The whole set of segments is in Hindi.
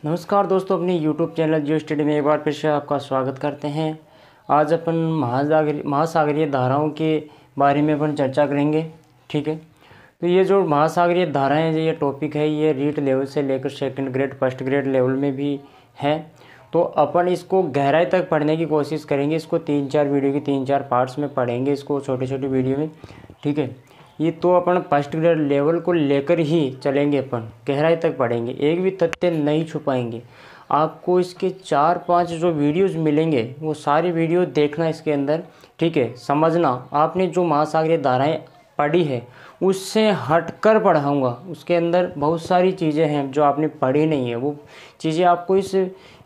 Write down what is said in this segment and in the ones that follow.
नमस्कार दोस्तों, अपने YouTube चैनल जियो स्टडी में एक बार फिर से आपका स्वागत करते हैं। आज अपन महासागरीय धाराओं के बारे में अपन चर्चा करेंगे। ठीक है, तो ये जो महासागरीय धाराएं हैं, ये टॉपिक है, ये रीट लेवल से लेकर second grade first grade level में भी है। तो अपन इसको गहराई तक पढ़ने की कोशिश करेंगे। इसको 3-4 वीडियो की 3-4 पार्ट्स में पढ़ेंगे, इसको छोटे छोटे वीडियो में। ठीक है, ये तो अपन फर्स्ट ग्रेड लेवल को लेकर ही चलेंगे, अपन गहराई तक पढ़ेंगे, एक भी तथ्य नहीं छुपाएंगे। आपको इसके 4-5 जो वीडियोस मिलेंगे वो सारी वीडियो देखना इसके अंदर। ठीक है, समझना। आपने जो महासागरीय धाराएं पढ़ी है उससे हटकर पढ़ाऊँगा। उसके अंदर बहुत सारी चीज़ें हैं जो आपने पढ़ी नहीं है, वो चीज़ें आपको इस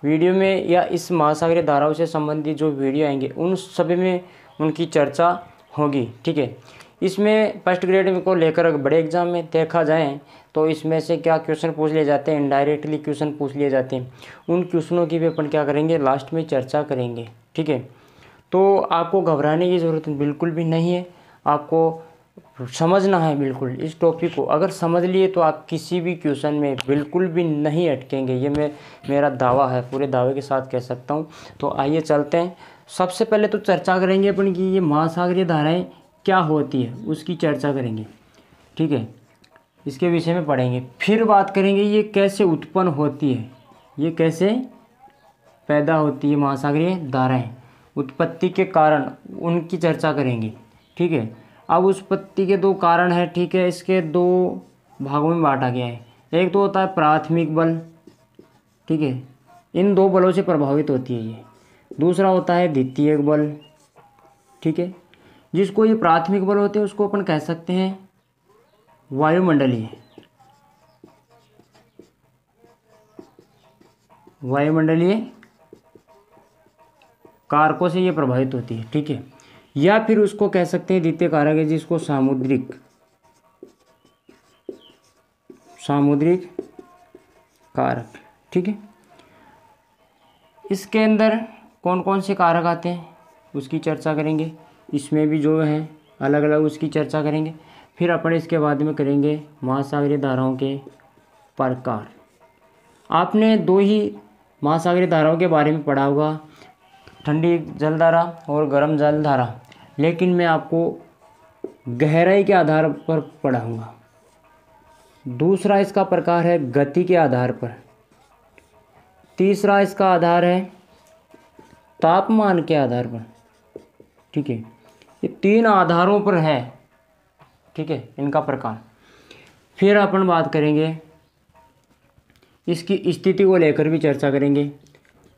वीडियो में या इस महासागरीय धाराओं से संबंधित जो वीडियो आएंगे उन सभी में उनकी चर्चा होगी। ठीक है, इसमें फर्स्ट ग्रेड को लेकर बड़े एग्जाम में देखा जाए तो इसमें से क्या क्वेश्चन पूछ लिए जाते हैं, इनडायरेक्टली क्वेश्चन पूछ लिए जाते हैं। उन क्वेश्चनों की भी अपन क्या करेंगे, लास्ट में चर्चा करेंगे। ठीक है, तो आपको घबराने की ज़रूरत बिल्कुल भी नहीं है, आपको समझना है बिल्कुल इस टॉपिक को। अगर समझ लिए तो आप किसी भी क्वेश्चन में बिल्कुल भी नहीं अटकेंगे, ये मेरा दावा है, पूरे दावे के साथ कह सकता हूँ। तो आइए चलते हैं। सबसे पहले तो चर्चा करेंगे अपन की ये महासागरीय धाराएँ क्या होती है, उसकी चर्चा करेंगे। ठीक है, इसके विषय में पढ़ेंगे। फिर बात करेंगे ये कैसे उत्पन्न होती है, ये कैसे पैदा होती है महासागरीय धाराएं, उत्पत्ति के कारण उनकी चर्चा करेंगे। ठीक है, अब उत्पत्ति के 2 कारण हैं। ठीक है, इसके 2 भागों में बांटा गया है। एक तो होता है प्राथमिक बल। ठीक है, इन 2 बलों से प्रभावित होती है ये। दूसरा होता है द्वितीयक बल। ठीक है, जिसको ये प्राथमिक बल होते हैं उसको अपन कह सकते हैं वायुमंडलीय कारकों से ये प्रभावित होती है। ठीक है, या फिर उसको कह सकते हैं द्वितीय कारक है, जिसको सामुद्रिक कारक। ठीक है, इसके अंदर कौन कौन से कारक आते हैं उसकी चर्चा करेंगे। इसमें भी जो है अलग अलग उसकी चर्चा करेंगे। फिर अपन इसके बाद में करेंगे महासागरीय धाराओं के प्रकार। आपने 2 ही महासागरीय धाराओं के बारे में पढ़ा होगा, ठंडी जल धारा और गर्म जल धारा, लेकिन मैं आपको गहराई के आधार पर पढ़ाऊँगा। दूसरा इसका प्रकार है गति के आधार पर। तीसरा इसका आधार है तापमान के आधार पर। ठीक है, ये 3 आधारों पर है। ठीक है, इनका प्रकार। फिर अपन बात करेंगे इसकी स्थिति को लेकर भी चर्चा करेंगे।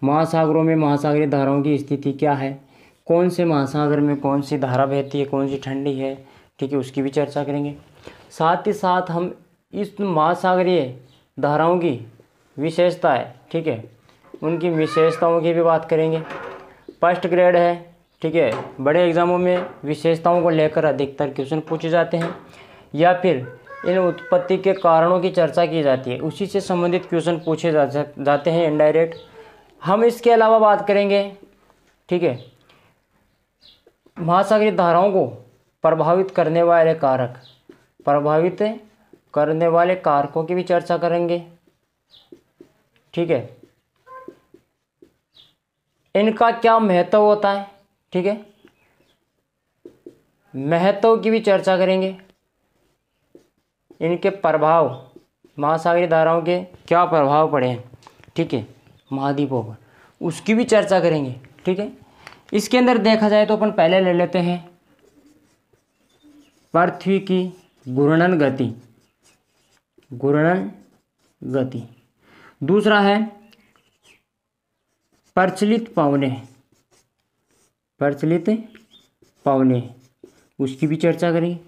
महासागरों में महासागरीय धाराओं की स्थिति क्या है, कौन से महासागर में कौन सी धारा बहती है, कौन सी ठंडी है। ठीक है, उसकी भी चर्चा करेंगे। साथ ही साथ हम इस महासागरीय धाराओं की विशेषताएं, ठीक है, उनकी विशेषताओं की भी बात करेंगे। फर्स्ट ग्रेड है। ठीक है, बड़े एग्जामों में विशेषताओं को लेकर अधिकतर क्वेश्चन पूछे जाते हैं, या फिर इन उत्पत्ति के कारणों की चर्चा की जाती है, उसी से संबंधित क्वेश्चन पूछे जाते हैं इनडायरेक्ट। हम इसके अलावा बात करेंगे, ठीक है, महासागरीय धाराओं को प्रभावित करने वाले कारकों की भी चर्चा करेंगे। ठीक है, इनका क्या महत्व होता है। ठीक है, महत्व की भी चर्चा करेंगे। इनके प्रभाव, महासागरीय धाराओं के क्या प्रभाव पड़े हैं, ठीक है, महाद्वीपों पर, उसकी भी चर्चा करेंगे। ठीक है, इसके अंदर देखा जाए तो अपन पहले ले लेते हैं पृथ्वी की घूर्णन गति। दूसरा है प्रचलित पवने, उसकी भी चर्चा करेंगे।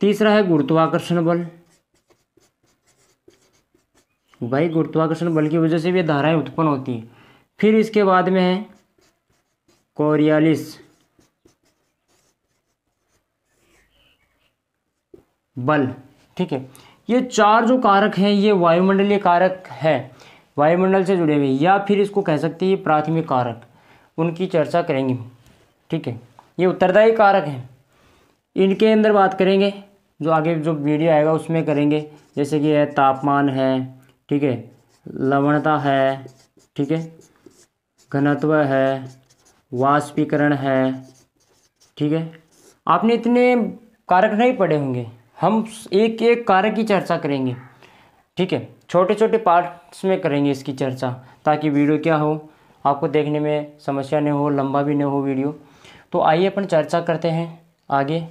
तीसरा है गुरुत्वाकर्षण बल। भाई, गुरुत्वाकर्षण बल की वजह से भी धाराएं उत्पन्न होती है। फिर इसके बाद में है कोरियालिस बल। ठीक है, ये 4 जो कारक हैं ये वायुमंडलीय कारक है, वायुमंडल से जुड़े हुए, या फिर इसको कह सकते हैं प्राथमिक कारक, उनकी चर्चा करेंगे। ठीक है, ये उत्तरदायी कारक हैं, इनके अंदर बात करेंगे, जो आगे जो वीडियो आएगा उसमें करेंगे। जैसे कि तापमान है, ठीक है, लवणता है, ठीक है, घनत्व है, वाष्पीकरण है, ठीक है। आपने इतने कारक नहीं पढ़े होंगे, हम एक एक कारक की चर्चा करेंगे, ठीक है, छोटे छोटे पार्ट्स में करेंगे इसकी चर्चा, ताकि वीडियो क्या हो, आपको देखने में समस्या नहीं हो, लंबा भी नहीं हो वीडियो। तो आइए अपन चर्चा करते हैं आगे।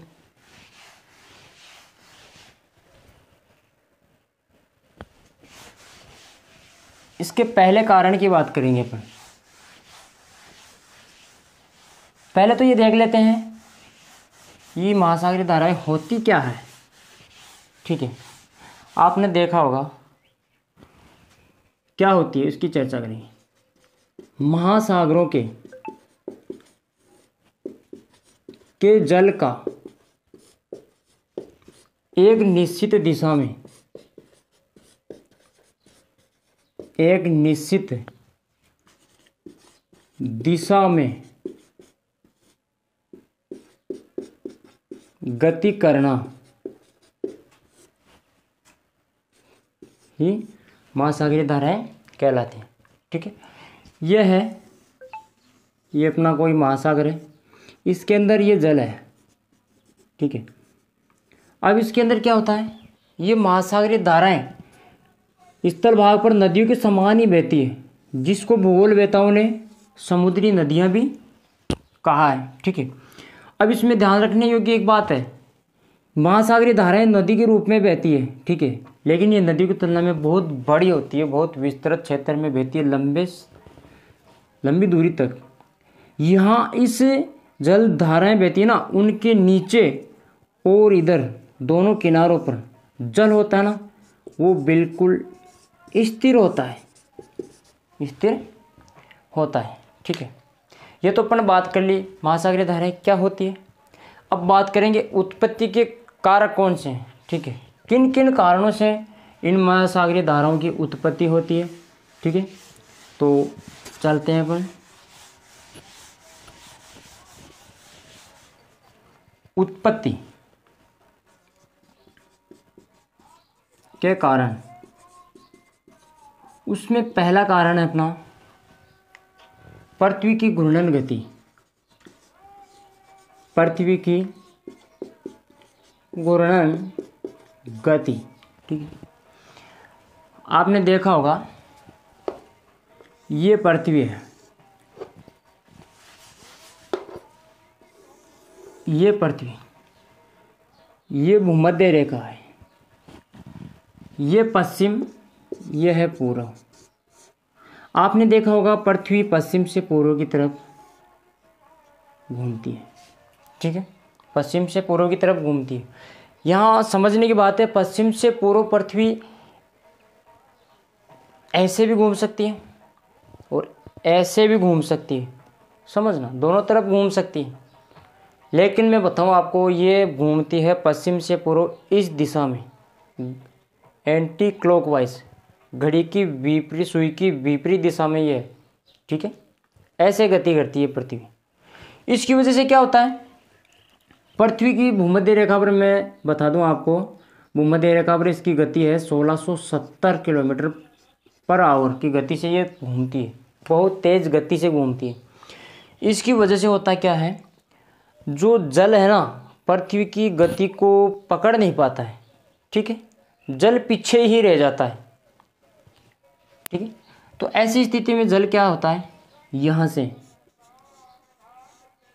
इसके पहले कारण की बात करेंगे अपन। पहले तो ये देख लेते हैं ये महासागरीय धाराएं होती क्या है, ठीक है। आपने देखा होगा क्या होती है, इसकी चर्चा करेंगे। महासागरों के जल का एक निश्चित दिशा में, एक निश्चित दिशा में गति करना ही महासागरीय धाराएं कहलाती हैं, ठीक है। यह है, ये अपना कोई महासागर है, इसके अंदर ये जल है, ठीक है। अब इसके अंदर क्या होता है, ये महासागरीय धाराएं स्थल भाग पर नदियों के समान ही बहती है, जिसको भूगोलवेताओं ने समुद्री नदियां भी कहा है, ठीक है। अब इसमें ध्यान रखने योग्य एक बात है, महासागरीय धाराएं नदी के रूप में बहती है, ठीक है, लेकिन ये नदी की तुलना में बहुत बड़ी होती है, बहुत विस्तृत क्षेत्र में बहती है, लंबी दूरी तक। यहाँ इस जल धाराएं बहती है ना, उनके नीचे और इधर दोनों किनारों पर जल होता है ना, वो बिल्कुल स्थिर होता है, स्थिर होता है, ठीक है। ये तो अपन बात कर ली महासागरीय धाराएं क्या होती है। अब बात करेंगे उत्पत्ति के कारक कौन से हैं, ठीक है, किन किन कारणों से इन महासागरीय धाराओं की उत्पत्ति होती है, ठीक है। तो चलते हैं अपन। उत्पत्ति के कारण, उसमें पहला कारण है अपना पृथ्वी की घूर्णन गति, पृथ्वी की घूर्णन गति, ठीक है। आपने देखा होगा ये पृथ्वी है, ये पृथ्वी, ये भूमध्य रेखा है, ये पश्चिम, ये है पूर्व। आपने देखा होगा पृथ्वी पश्चिम से पूर्व की तरफ घूमती है, ठीक है, पश्चिम से पूर्व की तरफ घूमती है। यहाँ समझने की बात है, पश्चिम से पूर्व पृथ्वी ऐसे भी घूम सकती है और ऐसे भी घूम सकती है, समझना, दोनों तरफ घूम सकती है। लेकिन मैं बताऊँ आपको, ये घूमती है पश्चिम से पूर्व इस दिशा में, एंटी क्लॉकवाइज, घड़ी की विपरीत, सुई की विपरीत दिशा में ये, ठीक है, ऐसे गति करती है पृथ्वी। इसकी वजह से क्या होता है, पृथ्वी की भूमध्य रेखा पर, मैं बता दूं आपको, भूमध्य रेखा पर इसकी गति है 1670 किलोमीटर पर आवर की गति से ये घूमती है, बहुत तेज गति से घूमती है। इसकी वजह से होता क्या है, जो जल है ना, पृथ्वी की गति को पकड़ नहीं पाता है, ठीक है, जल पीछे ही रह जाता है, ठीक है। तो ऐसी स्थिति में जल क्या होता है, यहाँ से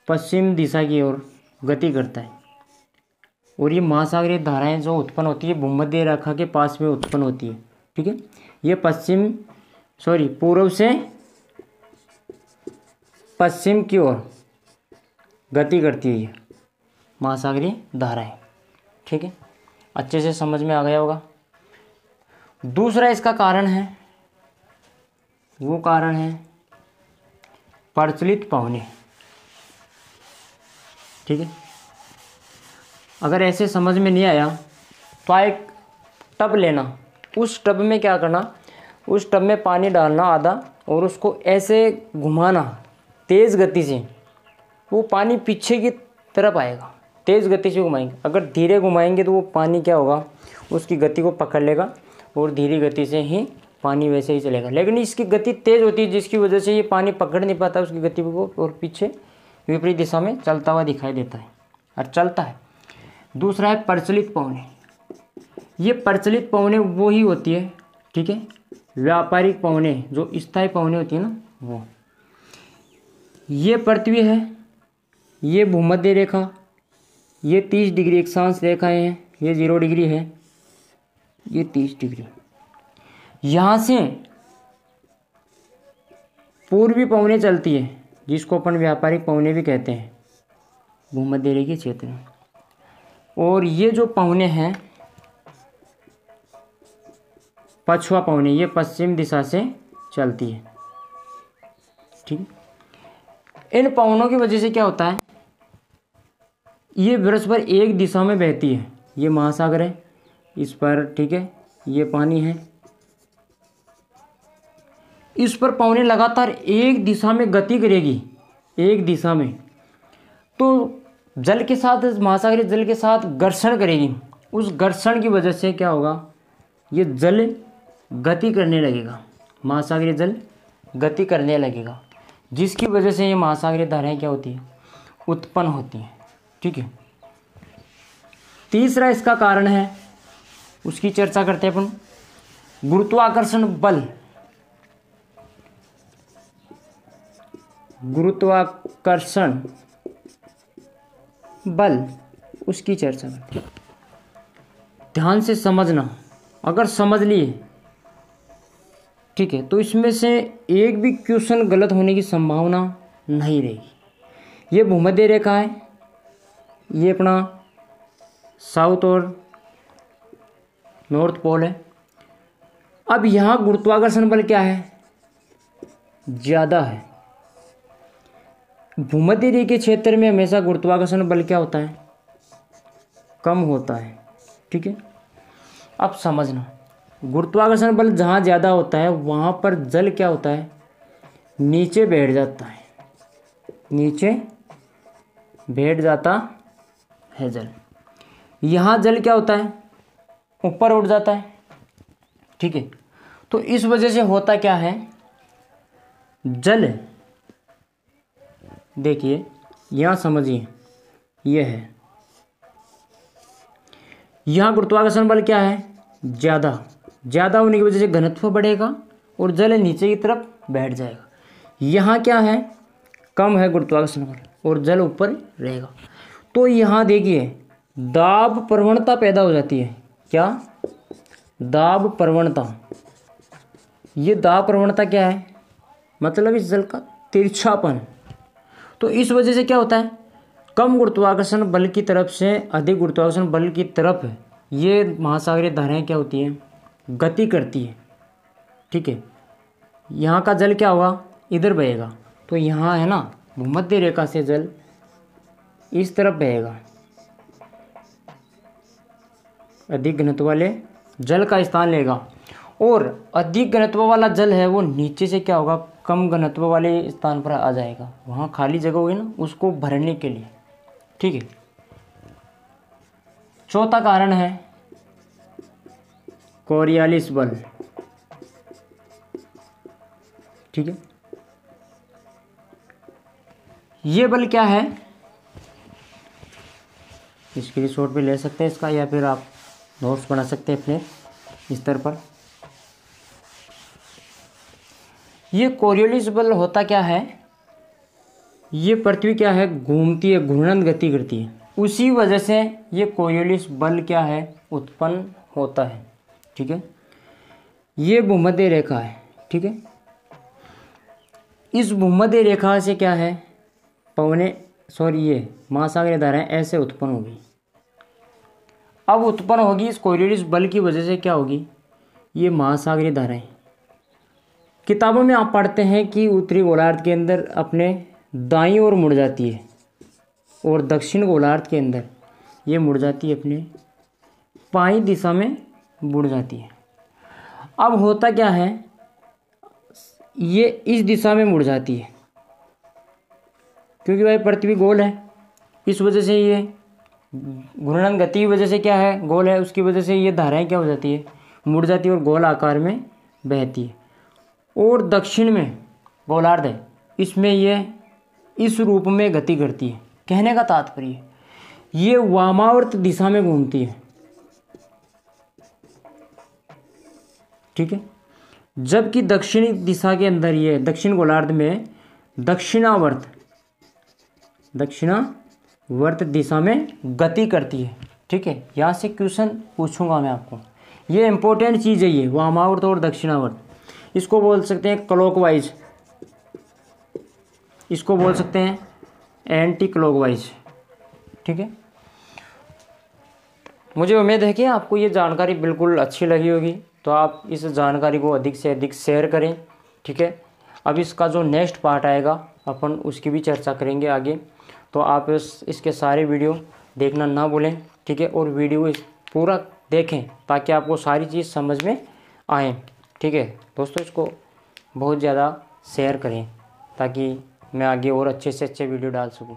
पश्चिम दिशा की ओर गति करता है, और ये महासागरीय धाराएं जो उत्पन्न होती है भूमध्य रेखा के पास में उत्पन्न होती है, ठीक है। ये पूर्व से पश्चिम की ओर गति करती है ये महासागरीय धाराएं, ठीक है। अच्छे से समझ में आ गया होगा। दूसरा इसका कारण है, वो कारण है प्रचलित पवनें, ठीक है। अगर ऐसे समझ में नहीं आया तो एक टब लेना, उस टब में क्या करना, उस टब में पानी डालना आधा, और उसको ऐसे घुमाना तेज़ गति से, वो पानी पीछे की तरफ आएगा, तेज़ गति से घुमाएंगे। अगर धीरे घुमाएंगे तो वो पानी क्या होगा, उसकी गति को पकड़ लेगा और धीरे गति से ही पानी वैसे ही चलेगा, लेकिन इसकी गति तेज़ होती है जिसकी वजह से ये पानी पकड़ नहीं पाता उसकी गति को और पीछे विपरीत दिशा में चलता हुआ दिखाई देता है और चलता है। दूसरा है प्रचलित पवनें। ये प्रचलित पवनें वो ही होती है, ठीक है, व्यापारिक पवनें जो स्थायी पवनें होती है ना वो। ये पृथ्वी है, ये भूमध्य रेखा, ये 30 डिग्री अक्षांश रेखाएं हैं, ये 0 डिग्री है, ये 30 डिग्री। यहाँ से पूर्वी पवनें चलती है जिसको अपन व्यापारिक पवनें भी कहते हैं भूमध्य रेखीय क्षेत्र में। और ये जो पवनें हैं पछुआ पवनें, ये पश्चिम दिशा से चलती है, ठीक। इन पवनों की वजह से क्या होता है, ये वर्ष भर एक दिशा में बहती है। ये महासागर है इस पर, ठीक है, ये पानी है, इस पर पवनें लगातार एक दिशा में गति करेगी, एक दिशा में, तो जल के साथ, महासागरीय जल के साथ घर्षण करेगी। उस घर्षण की वजह से क्या होगा, ये जल गति करने लगेगा, महासागरीय जल गति करने लगेगा, जिसकी वजह से ये महासागरीय धाराएं क्या होती है, उत्पन्न होती हैं, ठीक है। तीसरा इसका कारण है, उसकी चर्चा करते हैं अपन, गुरुत्वाकर्षण बल। गुरुत्वाकर्षण बल, उसकी चर्चा करते हैं। ध्यान से समझना, अगर समझ लिए, ठीक है, तो इसमें से एक भी क्वेश्चन गलत होने की संभावना नहीं रहेगी। ये भूमध्य रेखा है, ये अपना साउथ और नॉर्थ पोल है। अब यहाँ गुरुत्वाकर्षण बल क्या है, ज़्यादा है। भूमध्य रेखीय क्षेत्र में हमेशा गुरुत्वाकर्षण बल क्या होता है, कम होता है, ठीक है। अब समझना, गुरुत्वाकर्षण बल जहाँ ज़्यादा होता है वहाँ पर जल क्या होता है, नीचे बैठ जाता है, नीचे बैठ जाता है जल। यहाँ जल क्या होता है, ऊपर उठ जाता है, ठीक है। तो इस वजह से होता क्या है, जल, देखिए यहाँ समझिए, ये है, यहाँ गुरुत्वाकर्षण बल क्या है, ज़्यादा। ज़्यादा होने की वजह से घनत्व बढ़ेगा और जल नीचे की तरफ बैठ जाएगा। यहाँ क्या है, कम है गुरुत्वाकर्षण बल और जल ऊपर रहेगा। तो यहाँ देखिए दाब प्रवणता पैदा हो जाती है। क्या, दाब प्रवणता। ये दाब प्रवणता क्या है, मतलब इस जल का तिरछापन। तो इस वजह से क्या होता है, कम गुरुत्वाकर्षण बल की तरफ से अधिक गुरुत्वाकर्षण बल की तरफ ये महासागरीय धाराएं क्या होती हैं, गति करती है, ठीक है। यहाँ का जल क्या हुआ, इधर बहेगा, तो यहाँ है ना भूमध्य रेखा से जल इस तरफ बहेगा, अधिक घनत्व वाले जल का स्थान लेगा। और अधिक घनत्व वाला जल है वो नीचे से क्या होगा, कम घनत्व वाले स्थान पर आ जाएगा, वहाँ खाली जगह होगी ना उसको भरने के लिए, ठीक है। चौथा कारण है कोरियालिस बल, ठीक है। ये बल क्या है, स्क्रीनशॉट भी ले सकते हैं इसका, या फिर आप नोट्स बना सकते हैं अपने स्तर पर। ये कोरियोलिस बल होता क्या है, ये पृथ्वी क्या है, घूमती है, घूर्णन गति करती है, उसी वजह से ये कोरियोलिस बल क्या है, उत्पन्न होता है, ठीक है। ये भूमध्य रेखा है, ठीक है। इस भूमध्य रेखा से क्या है, ये महासागरीय धाराएं ऐसे उत्पन्न होगी। अब उत्पन्न होगी इस कोरियोलिस बल की वजह से क्या होगी, ये महासागरीय धाराएं, किताबों में आप पढ़ते हैं कि उत्तरी गोलार्ध के अंदर अपने दाईं ओर मुड़ जाती है और दक्षिण गोलार्ध के अंदर ये मुड़ जाती है, अपने बाईं दिशा में मुड़ जाती है। अब होता क्या है, ये इस दिशा में मुड़ जाती है क्योंकि भाई पृथ्वी गोल है, इस वजह से ये घूर्णन गति की वजह से क्या है, गोल है, उसकी वजह से ये धाराएं क्या हो जाती है, मुड़ जाती है और गोल आकार में बहती है, और दक्षिण में गोलार्ध है, इसमें ये इस रूप में गति करती है। कहने का तात्पर्य ये वामावर्त दिशा में घूमती है, ठीक है। जबकि दक्षिणी दिशा के अंदर ये दक्षिण गोलार्ध में दक्षिणावर्त दिशा में गति करती है, ठीक है। यहाँ से क्वेश्चन पूछूंगा मैं आपको, ये इंपॉर्टेंट चीज़ है ये वामावर्त और दक्षिणावर्त। इसको बोल सकते हैं क्लॉकवाइज, इसको बोल सकते हैं एंटी क्लॉकवाइज, ठीक है। मुझे उम्मीद है कि आपको ये जानकारी बिल्कुल अच्छी लगी होगी, तो आप इस जानकारी को अधिक से अधिक शेयर करें, ठीक है। अब इसका जो नेक्स्ट पार्ट आएगा अपन उसकी भी चर्चा करेंगे आगे, तो आप इसके सारे वीडियो देखना ना भूलें, ठीक है। और वीडियो पूरा देखें ताकि आपको सारी चीज़ समझ में आए, ठीक है। दोस्तों इसको बहुत ज़्यादा शेयर करें ताकि मैं आगे और अच्छे से अच्छे वीडियो डाल सकूं।